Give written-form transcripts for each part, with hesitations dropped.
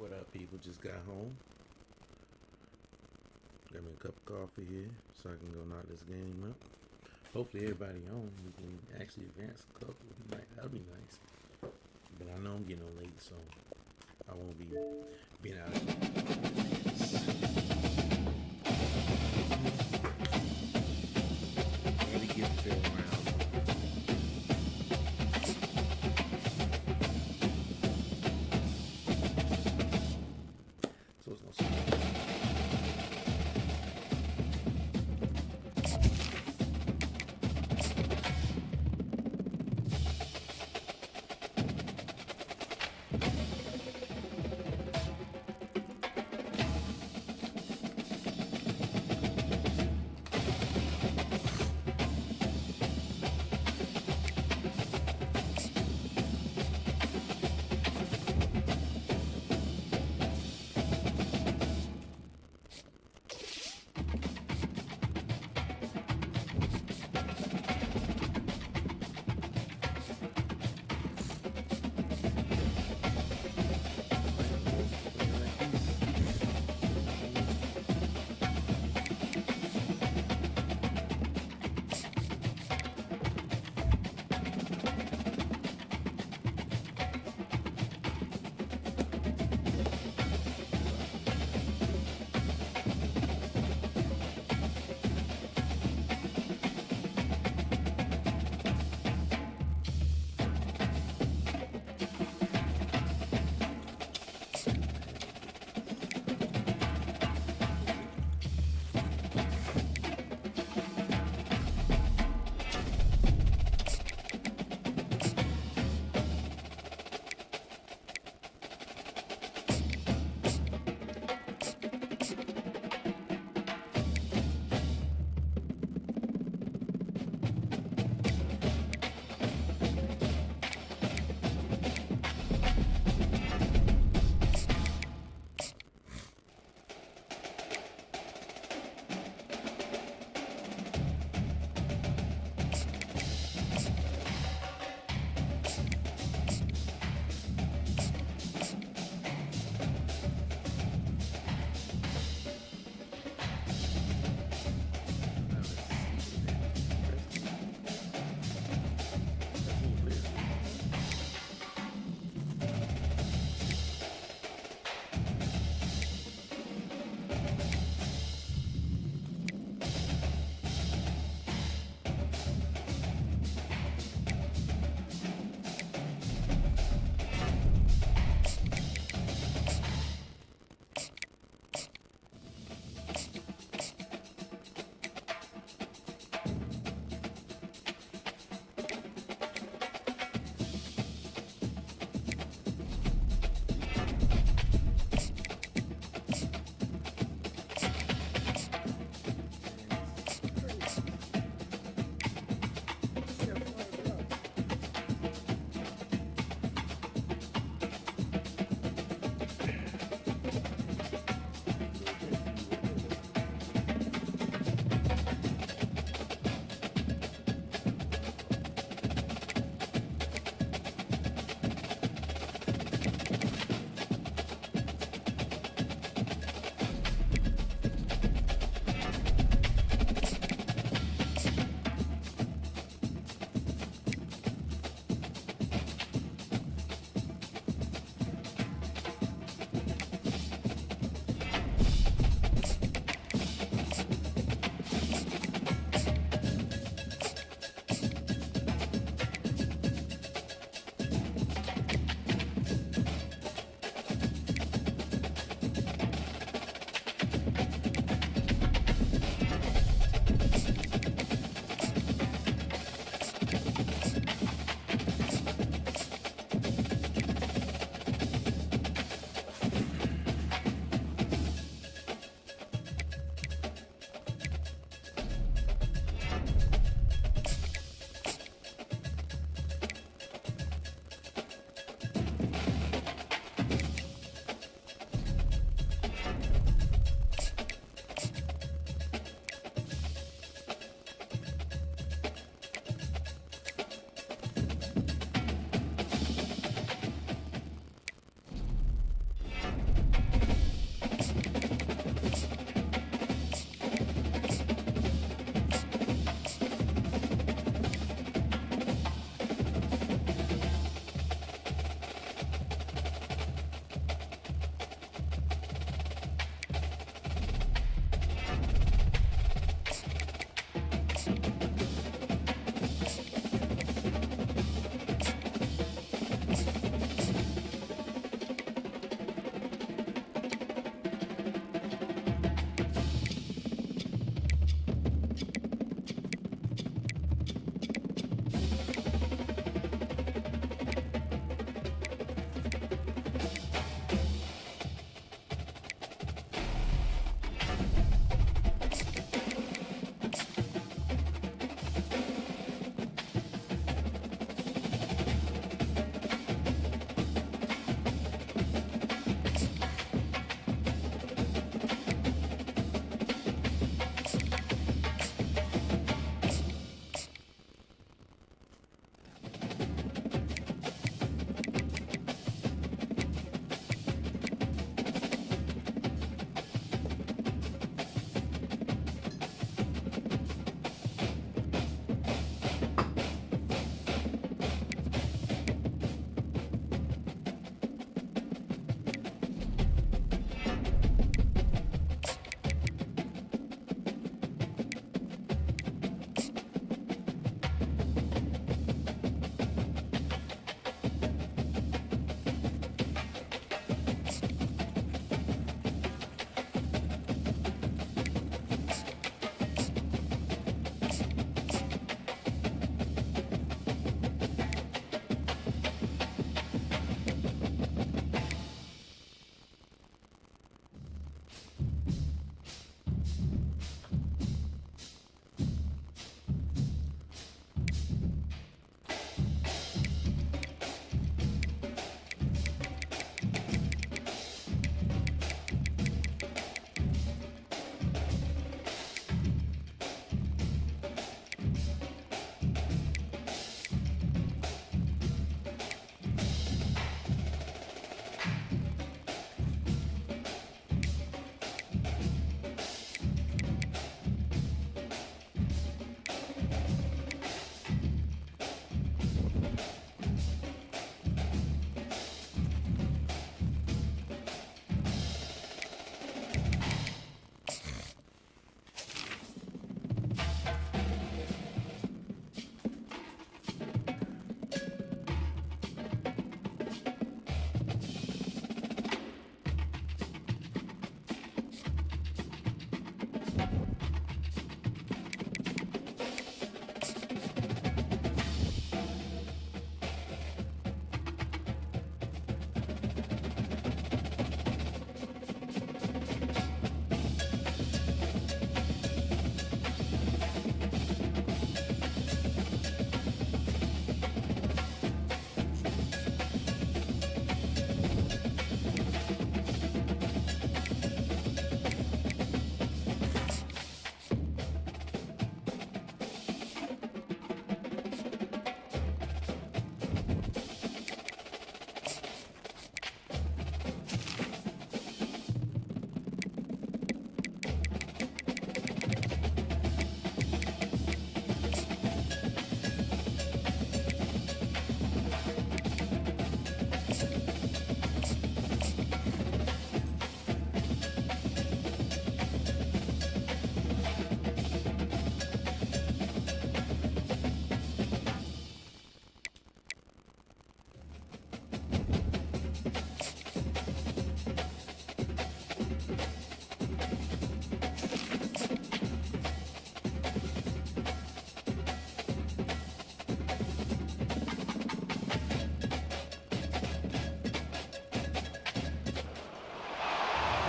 What up, people? Just got home. Got me a cup of coffee here so I can go knock this game out. Hopefully everybody home. We can actually advance a couple. That'll be nice. But I know I'm getting on late, so I won't be being out of Gotta get the feel around. So it's no secret.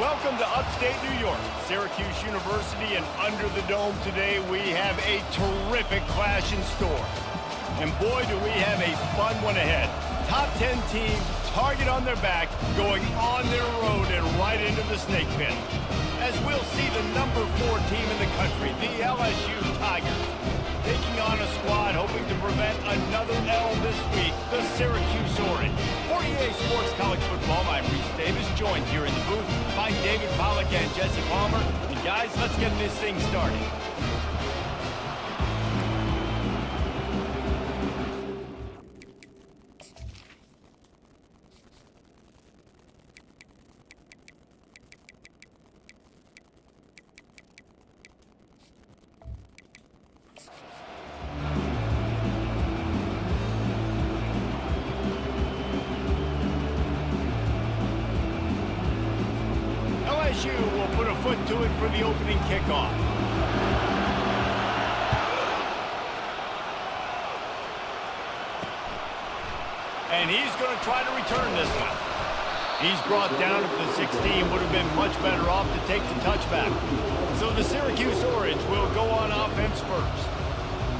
Welcome to upstate New York, Syracuse University, and under the dome today we have a terrific clash in store. And boy, do we have a fun one ahead. Top 10 team, target on their back, going on their road and right into the snake pit. As we'll see the number 4 team in the country, the LSU Tigers, taking on a squad hoping to prevent another L this week, the Syracuse Orange. For EA Sports College Football, I'm Reese Davis, joined here in the booth by David Pollack and Jesse Palmer. And guys, let's get this thing started. LSU will put a foot to it for the opening kickoff. And he's going to try to return this one. He's brought down at the 16, would have been much better off to take the touchback. So the Syracuse Orange will go on offense first.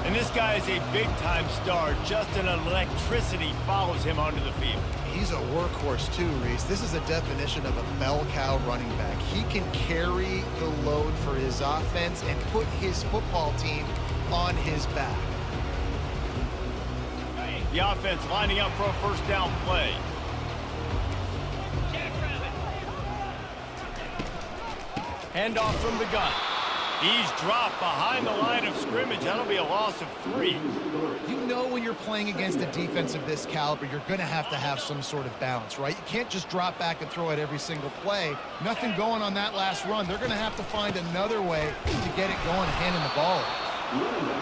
And this guy is a big-time star. Just an electricity follows him onto the field. He's a workhorse too, Reese. This is the definition of a bell cow running back. He can carry the load for his offense and put his football team on his back. The offense lining up for a first down play. Handoff from the gun. He's dropped behind the line of scrimmage. That'll be a loss of 3. You know when you're playing against a defense of this caliber, you're going to have some sort of balance, right? You can't just drop back and throw it every single play. Nothing going on that last run. They're going to have to find another way to get it going, handing the ball.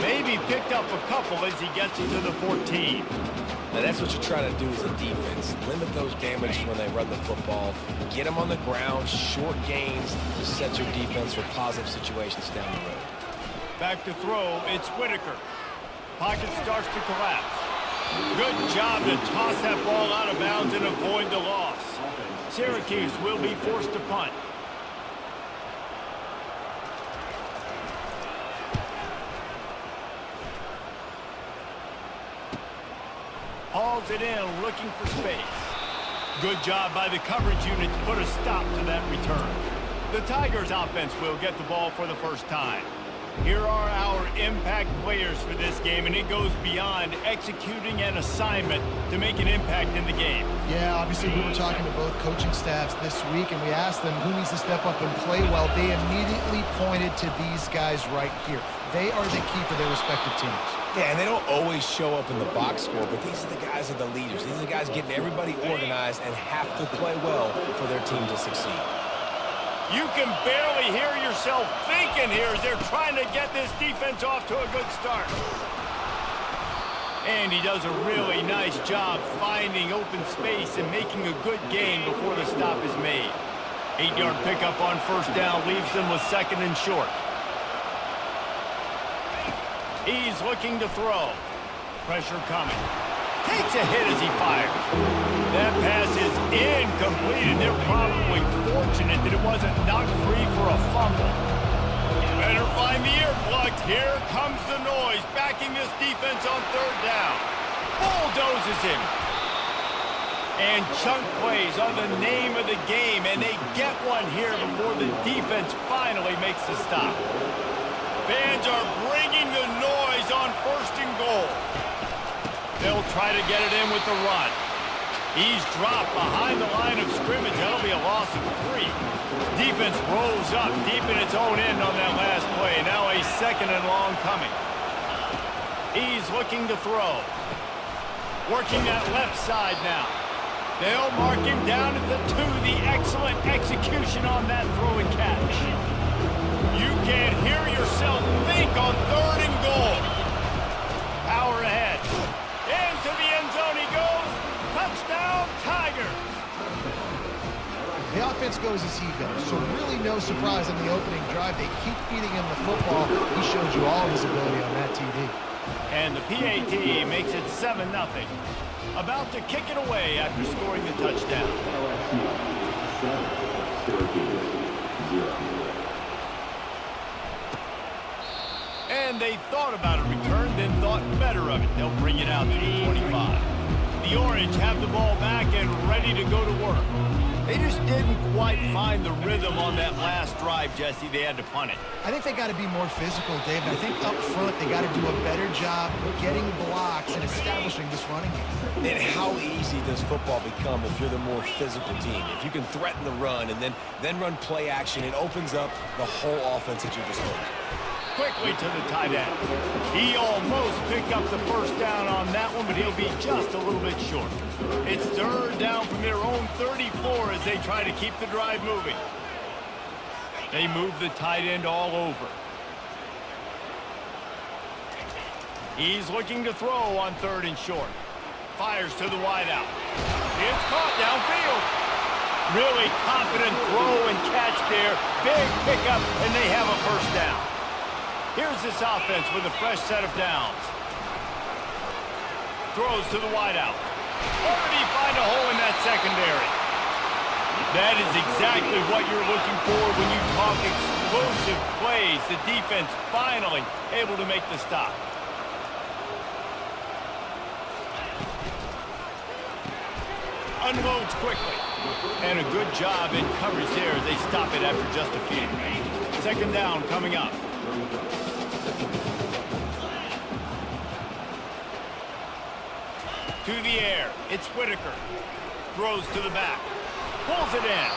Maybe picked up a couple as he gets into the 14. Now that's what you're trying to do as a defense. Limit those damages when they run the football. Get them on the ground, short gains to set your defense for positive situations down the road. Back to throw, it's Whitaker. Pocket starts to collapse. Good job to toss that ball out of bounds and avoid the loss. Syracuse will be forced to punt. Hauls it in, looking for space. Good job by the coverage unit to put a stop to that return. The Tigers offense will get the ball for the first time. Here are our impact players for this game, and it goes beyond executing an assignment to make an impact in the game. Yeah, obviously we were talking to both coaching staffs this week, and we asked them who needs to step up and play well. They immediately pointed to these guys right here. They are the key to their respective teams. Yeah, and they don't always show up in the box score, but these are the guys that are the leaders. These are the guys getting everybody organized and have to play well for their team to succeed. You can barely hear yourself thinking here as they're trying to get this defense off to a good start. And he does a really nice job finding open space and making a good gain before the stop is made. 8-yard pickup on first down leaves them with second and short. He's looking to throw. Pressure coming. Takes a hit as he fires. That pass is incomplete, and they're probably fortunate that it wasn't knocked free for a fumble. Better find the earplugs. Here comes the noise, backing this defense on third down. Bulldozes him. And chunk plays are the name of the game, and they get one here before the defense finally makes the stop. Fans are bringing the noise on first and goal. They'll try to get it in with the run. He's dropped behind the line of scrimmage. That'll be a loss of 3. Defense rolls up deep in its own end on that last play. Now a second and long coming. He's looking to throw. Working that left side now. They'll mark him down at the 2. The excellent execution on that throw and catch. You can hear yourself think on third and goal. Power ahead. Into the end zone he goes. Touchdown, Tigers. The offense goes as he goes, so really no surprise on the opening drive. They keep feeding him the football. He showed you all his ability on that TD. And the PAT makes it 7-0. About to kick it away after scoring the touchdown. thought about a return, then thought better of it. They'll bring it out to the 25. The Orange have the ball back and ready to go to work. They just didn't quite find the rhythm on that last drive, Jesse. They had to punt it. I think they got to be more physical, Dave. I think up front they got to do a better job getting blocks and establishing this running game. And how easy does football become if you're the more physical team? If you can threaten the run and then run play action, it opens up the whole offense at your disposal. Quickly to the tight end. He almost picked up the first down on that one, but he'll be just a little bit short. It's third down from their own 34 as they try to keep the drive moving. They move the tight end all over. He's looking to throw on third and short. Fires to the wideout. It's caught downfield. Really confident throw and catch there. Big pickup, and they have a first down. Here's this offense with a fresh set of downs. Throws to the wideout. Already find a hole in that secondary. That is exactly what you're looking for when you talk explosive plays. The defense finally able to make the stop. Unloads quickly. And a good job in coverage there as they stop it after just a few. Second down coming up. To the air, it's Whitaker. Throws to the back. Pulls it in.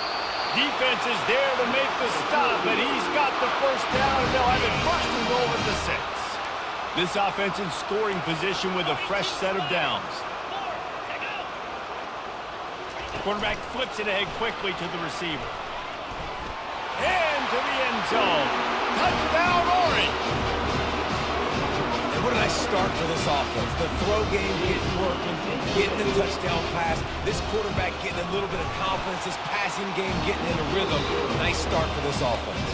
Defense is there to make the stop, but he's got the first down, and they'll have it first and goal at the 6. This offense in scoring position with a fresh set of downs. Quarterback flips it ahead quickly to the receiver. And to the end zone. Touchdown, Orange! What did I start for this offense? The throw game getting working, getting the touchdown pass. This quarterback getting a little bit of confidence. This passing game getting in a rhythm. Nice start for this offense.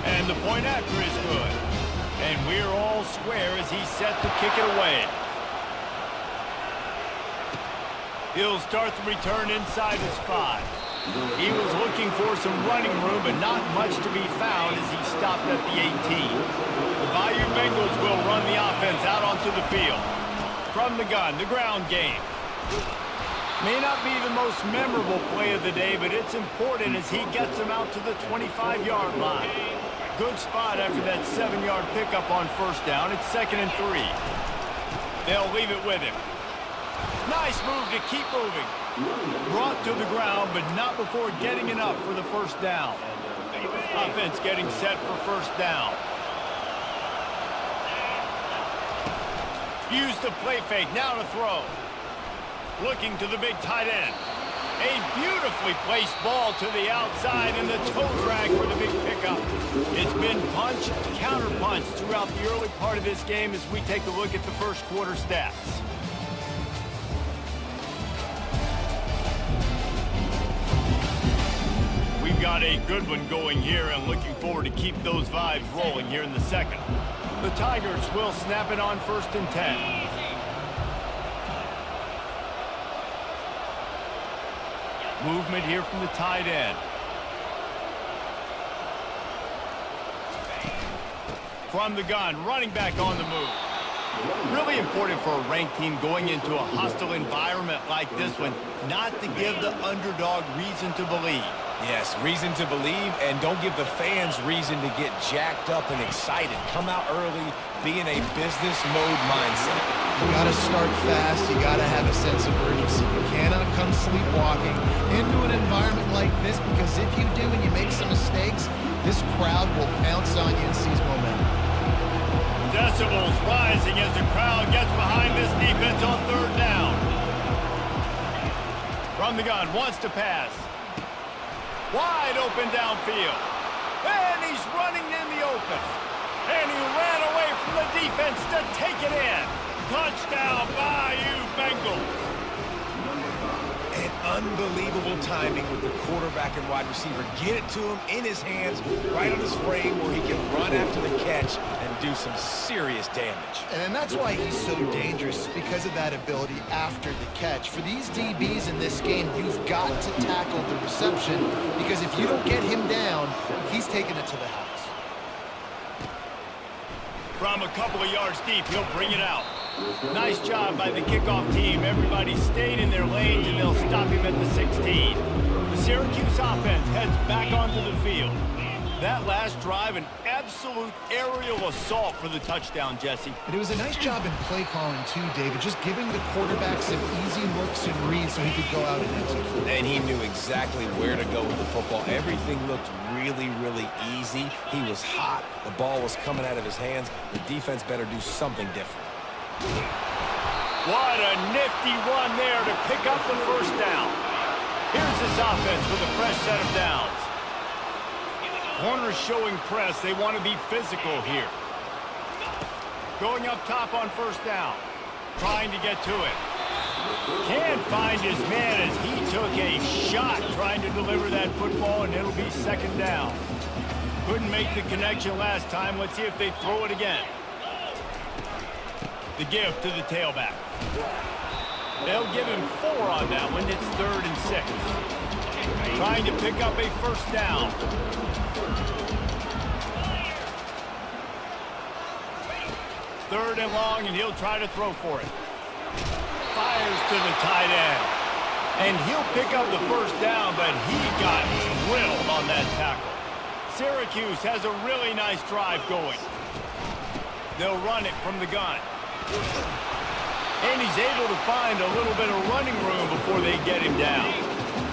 And the point after is good. And we're all square as he's set to kick it away. He'll start the return inside his 5. He was looking for some running room, but not much to be found as he stopped at the 18. The Bayou Bengals will run the offense out onto the field. From the gun, the ground game. May not be the most memorable play of the day, but it's important as he gets them out to the 25-yard line. Good spot after that 7-yard pickup on first down. It's 2nd and 3. They'll leave it with him. Nice move to keep moving. Brought to the ground, but not before getting enough for the first down. Offense getting set for first down. Use the play fake, now to throw. Looking to the big tight end. A beautifully placed ball to the outside and the toe drag for the big pickup. It's been punch, counter punch throughout the early part of this game as we take a look at the first quarter stats. We've got a good one going here and looking forward to keep those vibes rolling here in the second. The Tigers will snap it on 1st and 10. Movement here from the tight end. From the gun, running back on the move. Really important for a ranked team going into a hostile environment like this one, not to give the underdog reason to believe. Yes, reason to believe, and don't give the fans reason to get jacked up and excited. Come out early, be in a business mode mindset. You got to start fast. You got to have a sense of urgency. You cannot come sleepwalking into an environment like this, because if you do and you make some mistakes, this crowd will pounce on you and seize momentum. Decibels rising as the crowd gets behind this defense on third down. From the gun, wants to pass. Wide open downfield. And he's running in the open. And he ran away from the defense to take it in. Touchdown, Bayou Bengals. And unbelievable timing with the quarterback and wide receiver. Get it to him in his hands, right on his frame where he can run after the catch and do some serious damage. And that's why he's so dangerous, because of that ability after the catch. For these DBs in this game, you've got to tackle the reception, because if you don't get him down, he's taking it to the house. From a couple of yards deep, he'll bring it out. Nice job by the kickoff team. Everybody stayed in their lanes, and they'll stop him at the 16. The Syracuse offense heads back onto the field. That last drive, an absolute aerial assault for the touchdown, Jesse. But it was a nice job in play calling, too, David, just giving the quarterback some easy looks and reads so he could go out and execute. And he knew exactly where to go with the football. Everything looked really, really easy. He was hot. The ball was coming out of his hands. The defense better do something different. What a nifty run there to pick up the first down. Here's this offense with a fresh set of downs. Corners showing press. They want to be physical here. Going up top on first down. Trying to get to it. Can't find his man as he took a shot trying to deliver that football, and it'll be second down. Couldn't make the connection last time. Let's see if they throw it again. The give to the tailback. They'll give him 4 on that one. It's 3rd and 6. Trying to pick up a first down. Third and long, and he'll try to throw for it. Fires to the tight end. And he'll pick up the first down, but he got drilled on that tackle. Syracuse has a really nice drive going. They'll run it from the gun. And he's able to find a little bit of running room before they get him down.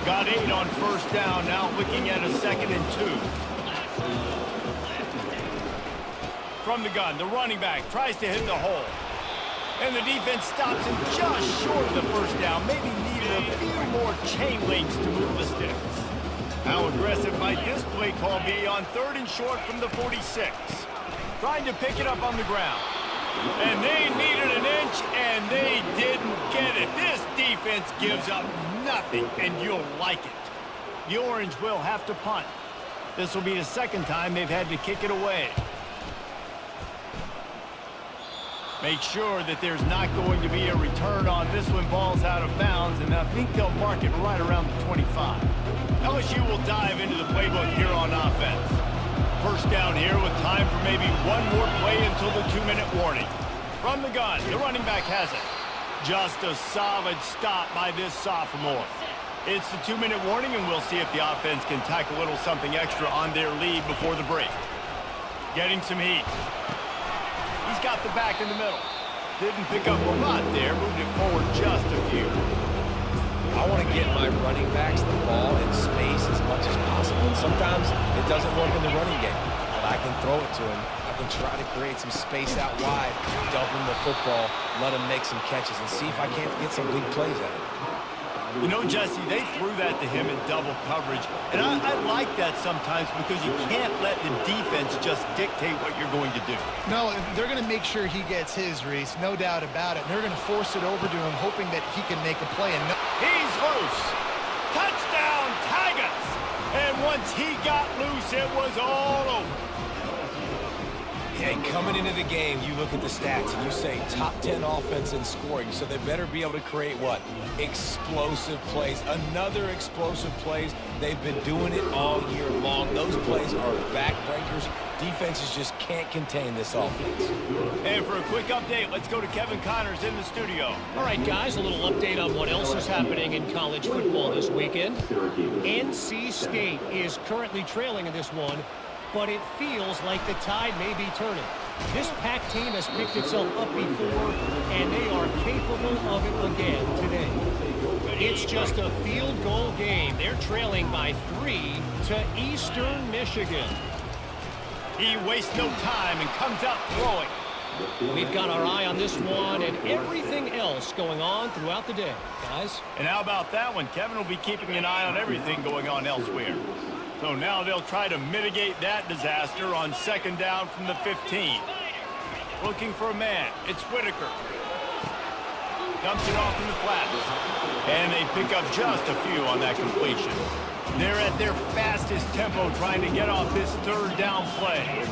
Got 8 on first down, now looking at a 2nd and 2. From the gun, the running back tries to hit the hole. And the defense stops him just short of the first down. Maybe needed a few more chain links to move the sticks. How aggressive might this play call be on 3rd and short from the 46? Trying to pick it up on the ground. And they needed an inch, and they didn't get it. This defense gives up nothing, and you'll like it. The Orange will have to punt. This will be the 2nd time they've had to kick it away. Make sure that there's not going to be a return on this one. Ball's out of bounds, and I think they'll mark it right around the 25. LSU will dive into the playbook here on offense. First down here with time for maybe one more play until the 2-minute warning. From the gun, the running back has it. Just a solid stop by this sophomore. It's the 2-minute warning, and we'll see if the offense can tack a little something extra on their lead before the break. Getting some heat. He's got the back in the middle. Didn't pick up a lot there, moved it forward just a few. I want to get my running backs the ball in space as much as possible. And sometimes it doesn't work in the running game, but I can throw it to him. I can try to create some space out wide, dump him the football, let him make some catches, and see if I can't get some big plays out of it. You know, Jesse, they threw that to him in double coverage, and I like that sometimes because you can't let the defense just dictate what you're going to do. No, they're going to make sure he gets his, Reese, no doubt about it. And they're going to force it over to him, hoping that he can make a play. And he's loose. Touchdown, Tigers! And once he got loose, it was all over. Hey, coming into the game, you look at the stats and you say top 10 offense in scoring, so they better be able to create what? Explosive plays. Another explosive plays. They've been doing it all year long. Those plays are backbreakers. Defenses just can't contain this offense. And for a quick update, let's go to Kevin Connors in the studio. All right, guys, a little update on what else is happening in college football this weekend. NC State is currently trailing in this one, but it feels like the tide may be turning. This Pac team has picked itself up before, and they are capable of it again today. It's just a field goal game. They're trailing by 3 to Eastern Michigan. He wastes no time and comes out throwing. We've got our eye on this one and everything else going on throughout the day, guys. And how about that one? Kevin will be keeping an eye on everything going on elsewhere. So now they'll try to mitigate that disaster on 2nd down from the 15. Looking for a man. It's Whitaker. Dumps it off in the flats. And they pick up just a few on that completion. They're at their fastest tempo trying to get off this 3rd down play.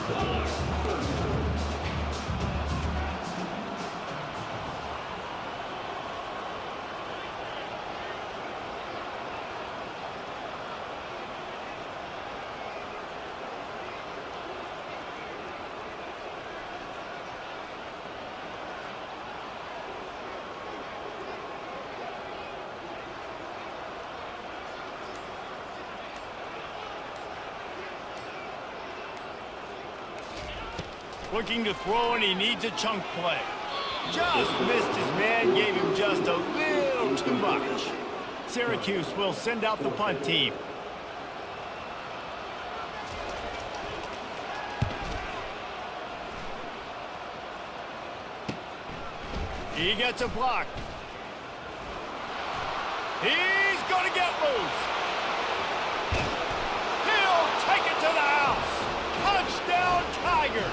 Looking to throw, and he needs a chunk play. Just missed his man, gave him just a little too much. Syracuse will send out the punt team. He gets a block. He's going to get loose. He'll take it to the house. Touchdown, Tigers.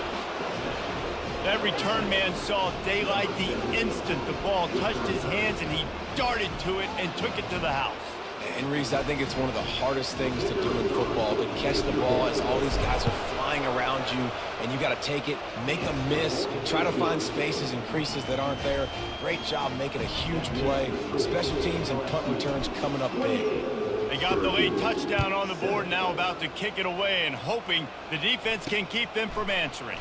That return man saw daylight the instant the ball touched his hands, and he darted to it and took it to the house. And Reese, I think it's one of the hardest things to do in football, to catch the ball as all these guys are flying around you, and you got to take it, make a miss, try to find spaces and creases that aren't there. Great job making a huge play. Special teams and punt returns coming up big. They got the late touchdown on the board, now about to kick it away and hoping the defense can keep them from answering.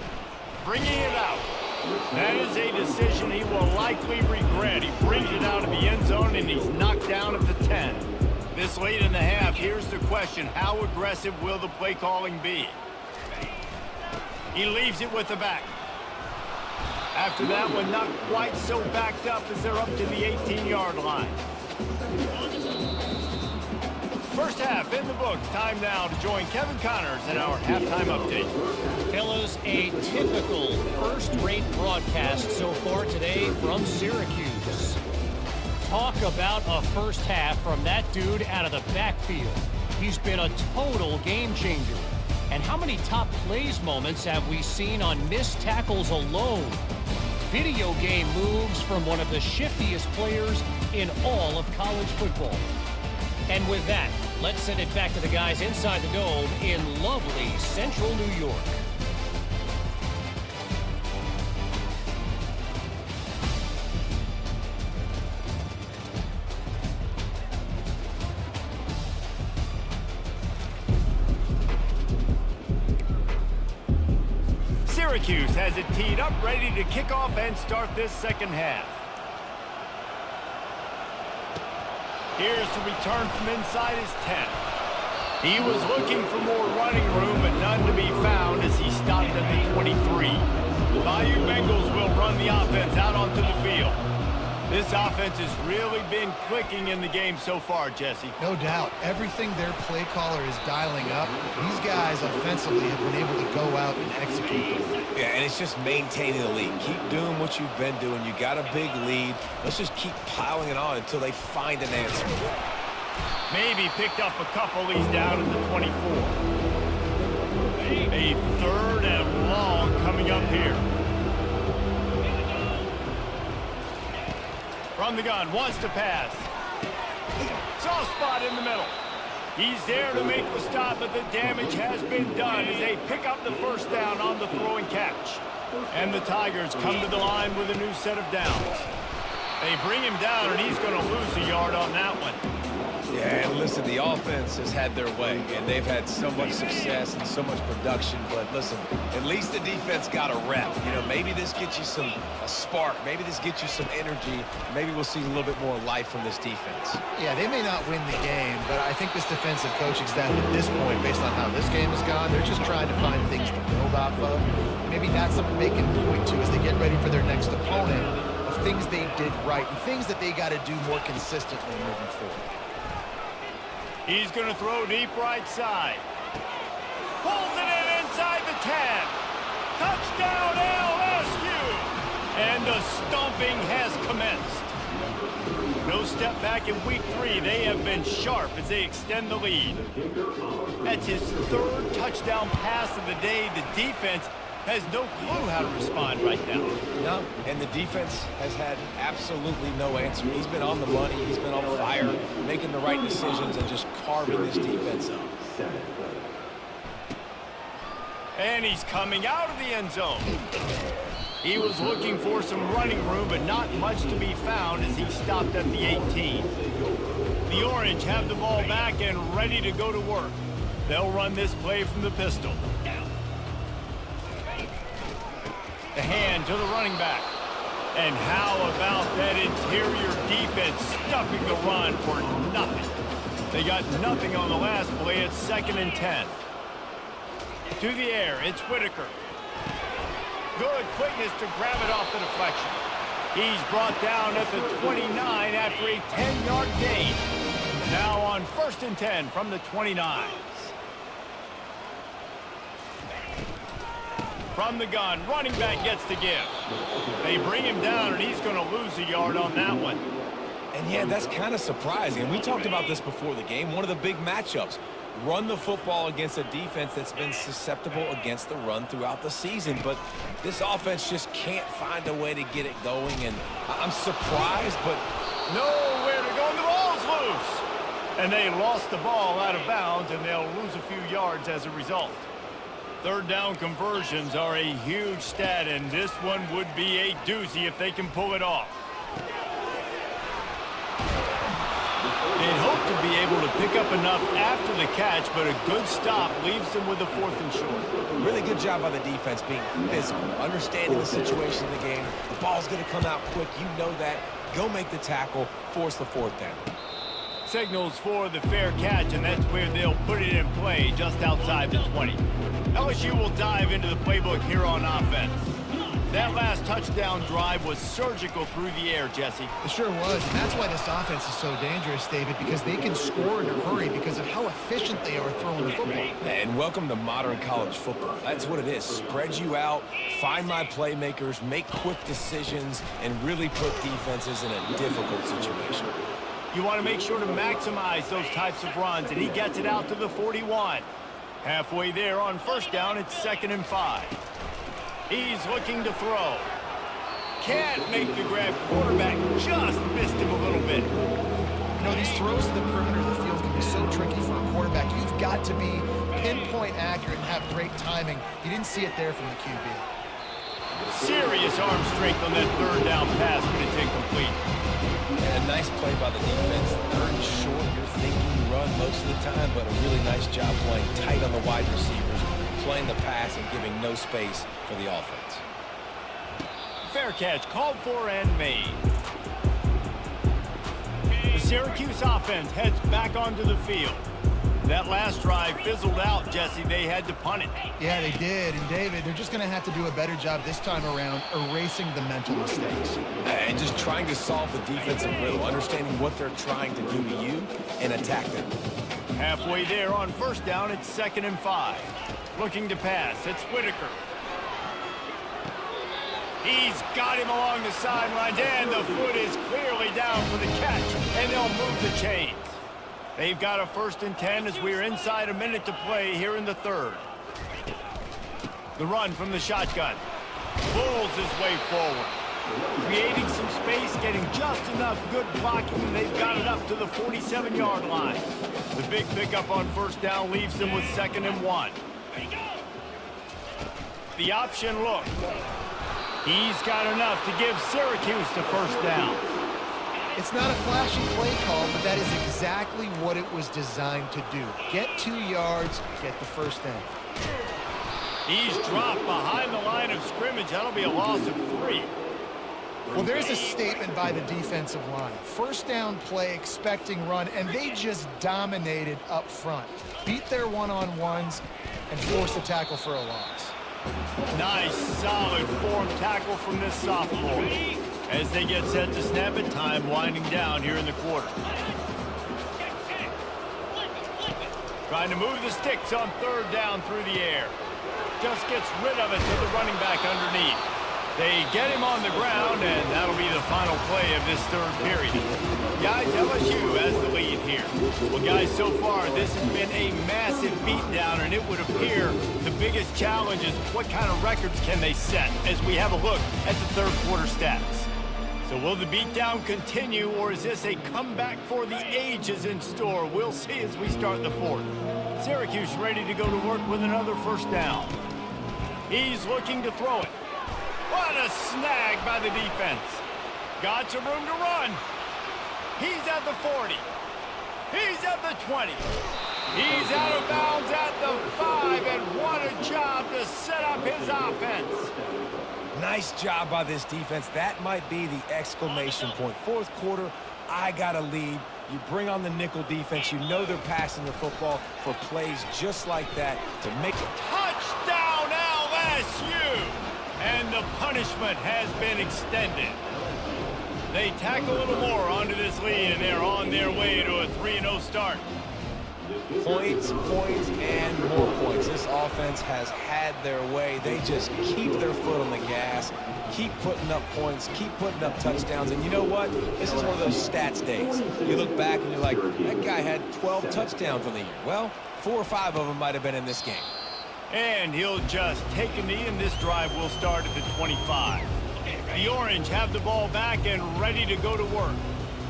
Bringing it out. That is a decision he will likely regret. He brings it out of the end zone, and he's knocked down at the 10. This late in the half, here's the question. How aggressive will the play calling be? He leaves it with the back. After that one, not quite so backed up as they're up to the 18-yard line. First half in the books. Time now to join Kevin Connors in our halftime update. Fellas, a typical first-rate broadcast so far today from Syracuse. Talk about a first half from that dude out of the backfield. He's been a total game changer. And how many top plays moments have we seen on missed tackles alone? Video game moves from one of the shiftiest players in all of college football. And with that, let's send it back to the guys inside the Dome in lovely central New York. Syracuse has it teed up, ready to kick off and start this second half. Here's the return from inside his 10. He was looking for more running room, but none to be found as he stopped at the 23. The Bayou Bengals will run the offense out onto the field. This offense has really been clicking in the game so far, Jesse. No doubt. Everything their play caller is dialing up, these guys offensively have been able to go out and execute. Yeah, and it's just maintaining the lead. Keep doing what you've been doing. You got a big lead. Let's just keep piling it on until they find an answer. Maybe picked up a couple. He's down at the 24. A third and long coming up here. From the gun, wants to pass. Soft spot in the middle. He's there to make the stop, but the damage has been done as they pick up the first down on the throw and catch. And the Tigers come to the line with a new set of downs. They bring him down, and he's going to lose a yard on that one. Yeah, and listen, the offense has had their way, and they've had so much success and so much production. But listen, at least the defense got a rep. You know, maybe this gets you a spark. Maybe this gets you some energy. Maybe we'll see a little bit more life from this defense. Yeah, they may not win the game, but I think this defensive coaching staff at this point, based on how this game has gone, they're just trying to find things to build off of. Maybe that's something they can point to as they get ready for their next opponent, of things they did right and things that they got to do more consistently moving forward. He's going to throw deep right side. Pulls it in inside the 10. Touchdown LSU! And the stomping has commenced. No step back in week 3. They have been sharp as they extend the lead. That's his third touchdown pass of the day. The defense has no clue how to respond right now. No, and the defense has had absolutely no answer. He's been on the money. He's been on fire, making the right decisions and just carving this defense up. And he's coming out of the end zone. He was looking for some running room, but not much to be found as he stopped at the 18. The Orange have the ball back and ready to go to work. They'll run this play from the pistol. The hand to the running back. And how about that interior defense stuffing the run for nothing? They got nothing on the last play. It's 2nd and 10. To the air, it's Whitaker. Good quickness to grab it off the deflection. He's brought down at the 29 after a 10-yard gain. Now on 1st and 10 from the 29. From the gun, running back gets the give. They bring him down, and he's going to lose a yard on that one. And yeah, that's kind of surprising. And we talked about this before the game. One of the big matchups. Run the football against a defense that's been susceptible against the run throughout the season. But this offense just can't find a way to get it going. And I'm surprised, but nowhere to go, and the ball's loose. And they lost the ball out of bounds, and they'll lose a few yards as a result. 3rd down conversions are a huge stat, and this one would be a doozy if they can pull it off. They hope to be able to pick up enough after the catch, but a good stop leaves them with a 4th and short. Really good job by the defense being physical, understanding the situation of the game. The ball's going to come out quick. You know that. Go make the tackle, force the 4th down. Signals for the fair catch, and that's where they'll put it in play, just outside the 20. LSU will dive into the playbook here on offense. That last touchdown drive was surgical through the air, Jesse. It sure was, and that's why this offense is so dangerous, David, because they can score in a hurry because of how efficient they are throwing the football. And welcome to modern college football. That's what it is. Spread you out, find my playmakers, make quick decisions, and really put defenses in a difficult situation. You want to make sure to maximize those types of runs, and he gets it out to the 41. Halfway there on 1st down, it's 2nd and 5. He's looking to throw. Can't make the grab. Quarterback just missed him a little bit. You know, these throws to the perimeter of the field can be so tricky for a quarterback. You've got to be pinpoint accurate and have great timing. You didn't see it there from the QB. Serious arm strength on that 3rd down pass, but it's incomplete. And a nice play by the defense. 3rd and short, you're thinking run most of the time, but a really nice job playing tight on the wide receivers, playing the pass and giving no space for the offense. Fair catch called for and made. The Syracuse offense heads back onto the field. That last drive fizzled out, Jesse. They had to punt it. Yeah, they did. And, David, they're just going to have to do a better job this time around erasing the mental mistakes. And just trying to solve the defensive riddle, understanding what they're trying to do to you and attack them. Halfway there on 1st down, it's 2nd and 5. Looking to pass, it's Whitaker. He's got him along the sideline, and the foot is clearly down for the catch, and they'll move the chains. They've got a 1st and 10 as we're inside a minute to play here in the 3rd. The run from the shotgun. Pulls his way forward. Creating some space, getting just enough good blocking, and they've got it up to the 47-yard line. The big pickup on 1st down leaves them with 2nd and 1. The option look. He's got enough to give Syracuse the 1st down. It's not a flashy play call, but that is exactly what it was designed to do. Get 2 yards, get the 1st down. He's dropped behind the line of scrimmage. That'll be a loss of 3. Well, there's a statement by the defensive line. 1st down play, expecting run, and they just dominated up front. Beat their one-on-ones and forced a tackle for a loss. Nice, solid form tackle from this sophomore. As they get set to snap it, time winding down here in the quarter. Trying to move the sticks on 3rd down through the air. Just gets rid of it to the running back underneath. They get him on the ground, and that'll be the final play of this 3rd period. Guys, LSU has the lead here. Well, guys, so far, this has been a massive beatdown, and it would appear the biggest challenge is what kind of records can they set as we have a look at the 3rd quarter stats. So will the beatdown continue, or is this a comeback for the ages in store? We'll see as we start the 4th. Syracuse ready to go to work with another 1st down. He's looking to throw it. What a snag by the defense. Got some room to run. He's at the 40. He's at the 20. He's out of bounds at the 5, and what a job to set up his offense. Nice job by this defense. That might be the exclamation point. 4th quarter, I got a lead. You bring on the nickel defense. You know they're passing the football for plays just like that to make it. Touchdown LSU! And the punishment has been extended. They tack a little more onto this lead, and they're on their way to a 3-0 start. Points, points, and more points. This offense has had their way. They just keep their foot on the gas, keep putting up points, keep putting up touchdowns. And you know what? This is one of those stats days. You look back and you're like, that guy had 12 touchdowns on the year. Well, 4 or 5 of them might have been in this game. And he'll just take a knee, and this drive will start at the 25. The Orange have the ball back and ready to go to work.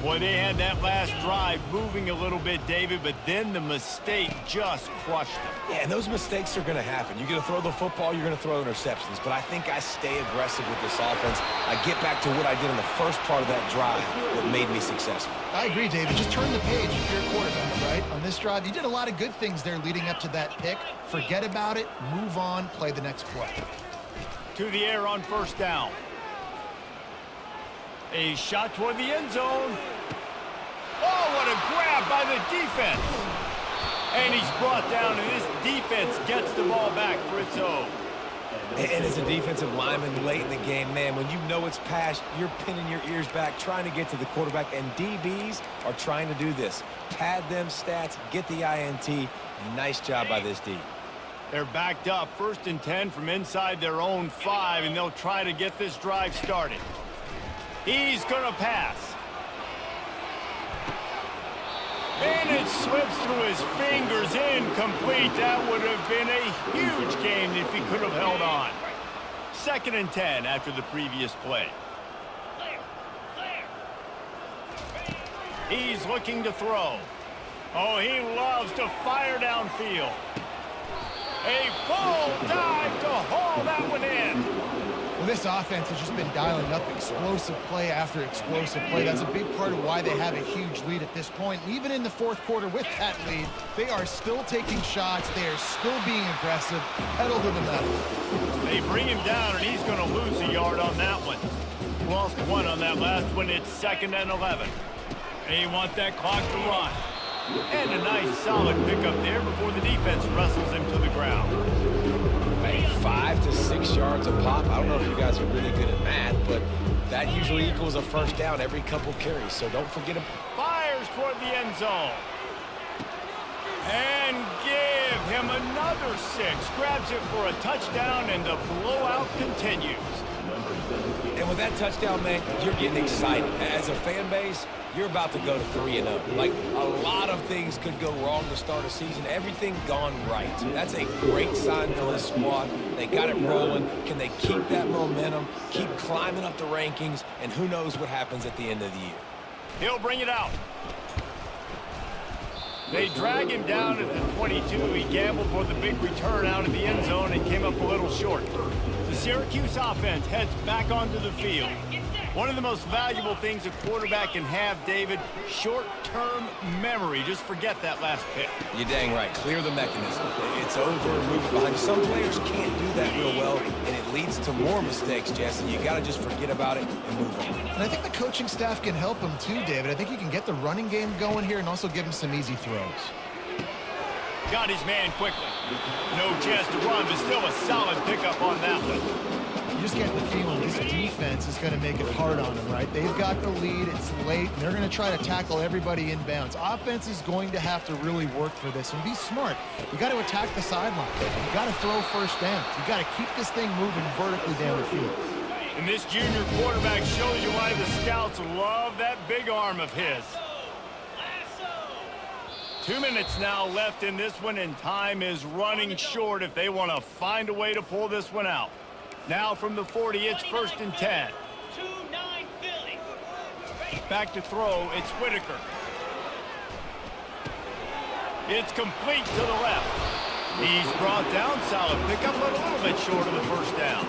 Boy, they had that last drive moving a little bit, David, but then the mistake just crushed them. Yeah, and those mistakes are going to happen. You're going to throw the football, you're going to throw interceptions. But I think I stay aggressive with this offense. I get back to what I did in the first part of that drive that made me successful. I agree, David. Just turn the page if you're a quarterback, right? On this drive, you did a lot of good things there leading up to that pick. Forget about it, move on, play the next play. To the air on first down. A shot toward the end zone. Oh, what a grab by the defense. And he's brought down, and this defense gets the ball back for its own. And as a defensive lineman late in the game, man, when you know it's past, you're pinning your ears back, trying to get to the quarterback, and DBs are trying to do this. Pad them stats, get the INT. Nice job by this D. They're backed up, 1st and 10 from inside their own 5, and they'll try to get this drive started. He's going to pass. And it slips through his fingers, incomplete. That would have been a huge gain if he could have held on. 2nd and 10 after the previous play. He's looking to throw. Oh, he loves to fire downfield. A full dive to haul that one in. Well, this offense has just been dialing up explosive play after explosive play. That's a big part of why they have a huge lead at this point. And even in the 4th quarter with that lead, they are still taking shots. They are still being aggressive, pedal to the metal. They bring him down, and he's going to lose a yard on that one. Lost 1 on that last one. It's 2nd and 11. They want that clock to run. And a nice solid pickup there before the defense wrestles him to the ground. Hey, 5 to 6 yards a pop. I don't know if you guys are really good at math, but that usually equals a first down every couple carries, so don't forget him. Fires toward the end zone. And give him another 6. Grabs it for a touchdown, and the blowout continues. And with that touchdown, man, you're getting excited. As a fan base, you're about to go to 3-0. Like, a lot of things could go wrong to start a season. Everything gone right. That's a great sign for this squad. They got it rolling. Can they keep that momentum, keep climbing up the rankings, and who knows what happens at the end of the year. He'll bring it out. They drag him down at the 22. He gambled for the big return out of the end zone and came up a little short. The Syracuse offense heads back onto the field. One of the most valuable things a quarterback can have, David, short-term memory. Just forget that last pick. You're dang right. Clear the mechanism. It's over and move it behind. Some players can't do that real well, and it leads to more mistakes, Jesse. You got to just forget about it and move on. And I think the coaching staff can help him too, David. I think he can get the running game going here and also give him some easy throws. Got his man quickly. No chance to run, but still a solid pickup on that one. You just get the feeling this defense is going to make it hard on them, right? They've got the lead. It's late, and they're going to try to tackle everybody inbounds. Offense is going to have to really work for this and be smart. You got to attack the sideline. You got to throw first down. You got to keep this thing moving vertically down the field. And this junior quarterback shows you why the scouts love that big arm of his. 2 minutes now left in this one, and time is running short if they want to find a way to pull this one out. Now from the 40, it's 1st and 10. Back to throw, it's Whitaker. It's complete to the left. He's brought down, solid pickup, but a little bit short of the first down.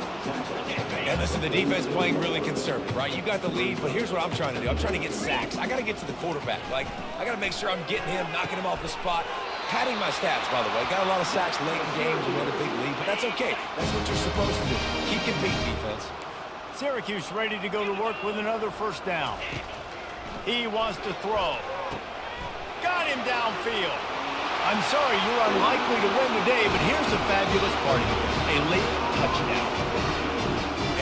And listen, the defense playing really conservative, right? You got the lead, but here's what I'm trying to do. I'm trying to get sacks. I got to get to the quarterback. Like, I got to make sure I'm getting him, knocking him off the spot. Padding my stats, by the way. Got a lot of sacks late in games when we had a big lead, but that's okay. That's what you're supposed to do. Keep competing, defense. Syracuse ready to go to work with another first down. He wants to throw. Got him downfield. I'm sorry, you're unlikely to win today, but here's the fabulous part of it. A late touchdown.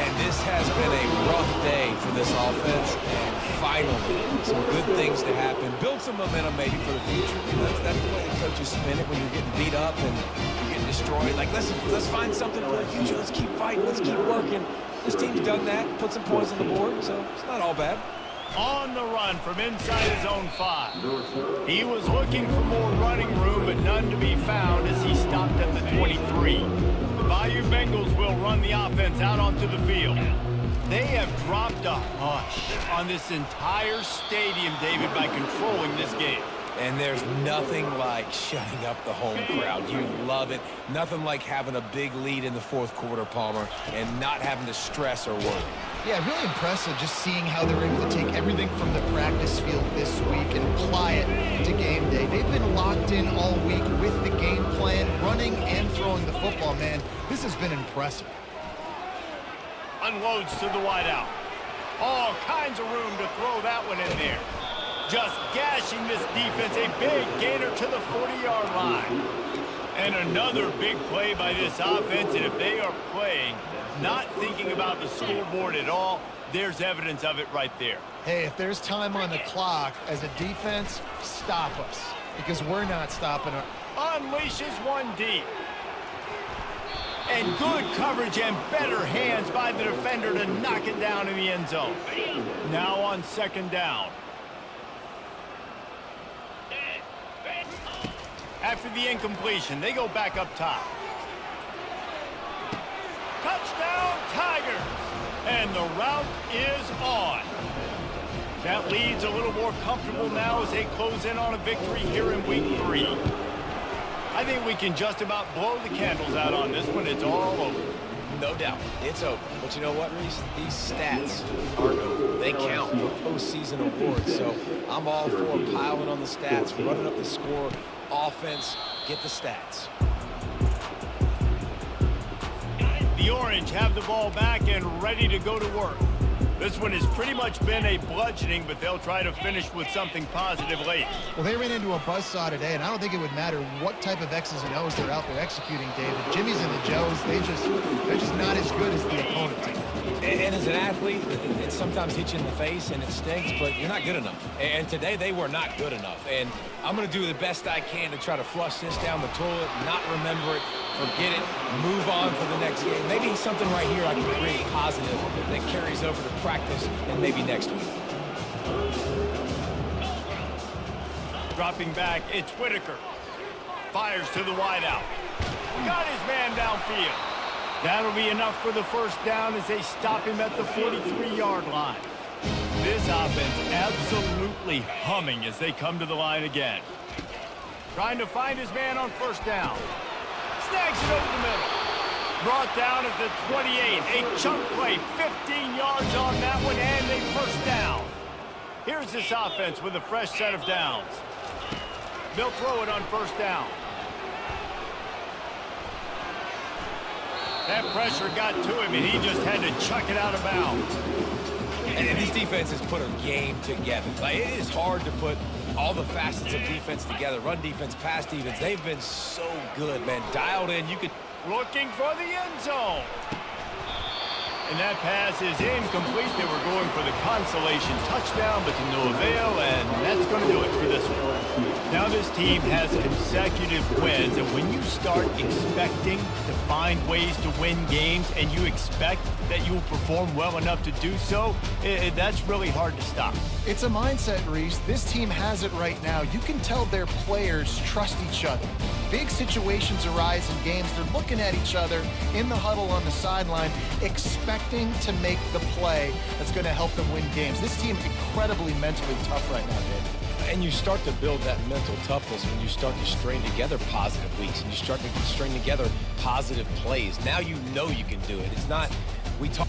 And this has been a rough day for this offense, and finally, some good things to happen. Build some momentum maybe for the future. You know, that's the way the coaches spin it when you're getting beat up and you're getting destroyed. Like, listen, let's find something for the future. Let's keep fighting. Let's keep working. This team's done that, put some points on the board, so it's not all bad. On the run from inside his own 5. He was looking for more running room, but none to be found as he stopped at the 23. The Bayou Bengals will run the offense out onto the field. They have dropped a hush on this entire stadium, David, by controlling this game. And there's nothing like shutting up the home crowd. You love it. Nothing like having a big lead in the fourth quarter, Palmer, and not having to stress or worry. Yeah, really impressive just seeing how they're able to take everything from the practice field this week and apply it to game day. They've been locked in all week with the game plan, running and throwing the football, man. This has been impressive. Unloads to the wideout. All kinds of room to throw that one in there. Just gashing this defense, a big gainer to the 40-yard line. And another big play by this offense, and if they are playing, not thinking about the scoreboard at all, there's evidence of it right there. Hey, if there's time on the clock, as a defense, stop us, because we're not stopping our... Unleashes one deep. And good coverage and better hands by the defender to knock it down in the end zone. Now on second down. After the incompletion, they go back up top. Touchdown, Tigers! And the route is on. That lead's a little more comfortable now as they close in on a victory here in week 3. I think we can just about blow the candles out on this one. It's all over. No doubt, it's over. But you know what, Reese? These stats aren't over. They count for postseason awards. So I'm all for piling on the stats, running up the score, offense, get the stats. The Orange have the ball back and ready to go to work. This one has pretty much been a bludgeoning, but they'll try to finish with something positive late. Well, they ran into a buzzsaw today, and I don't think it would matter what type of X's and O's they're out there executing, David. Jimmy's and the Joes, they're just not as good as the opponent team. And as an athlete, it sometimes hits you in the face and it stinks, but you're not good enough. And today they were not good enough. And I'm going to do the best I can to try to flush this down the toilet, not remember it, forget it, move on for the next game. Maybe something right here I can create positive that carries over to practice and maybe next week. Dropping back, it's Whitaker. Fires to the wideout. Got his man downfield. That'll be enough for the first down as they stop him at the 43-yard line. This offense absolutely humming as they come to the line again. Trying to find his man on first down. Snags it over the middle. Brought down at the 28. A chunk play, 15 yards on that one, and a first down. Here's this offense with a fresh set of downs. They'll throw it on first down. That pressure got to him, and he just had to chuck it out of bounds. And these defenses put a game together. Like, it is hard to put all the facets of defense together. Run defense, pass defense. They've been so good, man. Dialed in. You could... Looking for the end zone. And that pass is incomplete. They were going for the consolation touchdown, but to no avail, and that's going to do it for this one. Now this team has consecutive wins, and when you start expecting to find ways to win games and you expect that you will perform well enough to do so, that's really hard to stop. It's a mindset, Reese. This team has it right now. You can tell their players trust each other. Big situations arise in games. They're looking at each other in the huddle on the sideline, expecting to make the play that's going to help them win games. This team incredibly mentally tough right now, Dave. And you start to build that mental toughness when you start to string together positive weeks and you string together positive plays. Now you know you can do it. It's not, we talk